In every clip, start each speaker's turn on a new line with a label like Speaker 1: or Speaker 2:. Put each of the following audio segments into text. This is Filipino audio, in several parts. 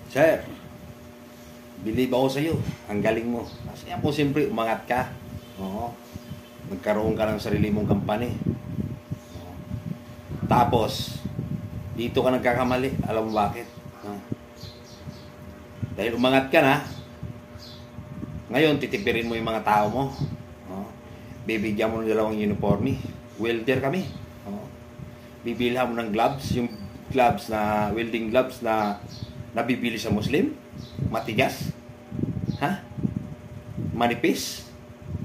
Speaker 1: Sir, believe ako sa'yo. Ang galing mo. Kasi po siyempre, umangat ka. Oo. Nagkaroon ka ng sarili mong company. Oo. Tapos, dito ka nagkakamali. Alam mo bakit? Dahil umangat ka na, ngayon titipirin mo yung mga tao mo. Bibigyan mo ng dalawang uniforme. Welder kami. Bibilhan mo ng gloves, yung gloves na welding gloves na nabibili sa Muslim, matigas, manipis,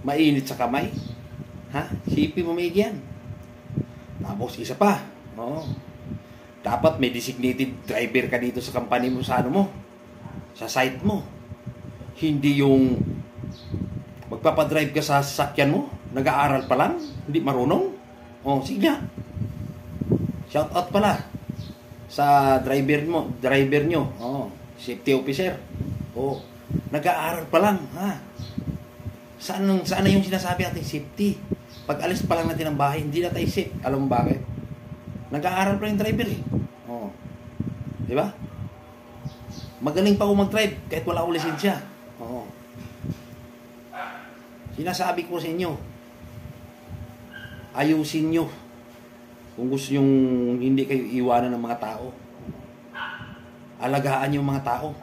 Speaker 1: mainit sa kamay, sipin mo may yan. Tapos isa pa, dapat may designated driver ka dito sa company mo, sa ano mo, sa site mo. Hindi yung magpapadrive ka sa sasakyan mo, nag-aaral pa lang, hindi marunong. Sige nga. Shout out pala sa driver nyo, safety officer. Nag-aaral pa lang, Saan yung sinasabi natin safety? Pag alis pa lang natin ng bahay, hindi na tayo safe. Alam mo bakit? Nag-aaral pa yung driver eh. Di ba? Magaling pa ako mag-drive kahit wala akong lisensya. Sinasabi ko sa inyo, ayusin nyo kung gusto nyong hindi kayo iwanan ng mga tao. Alagaan yung mga tao.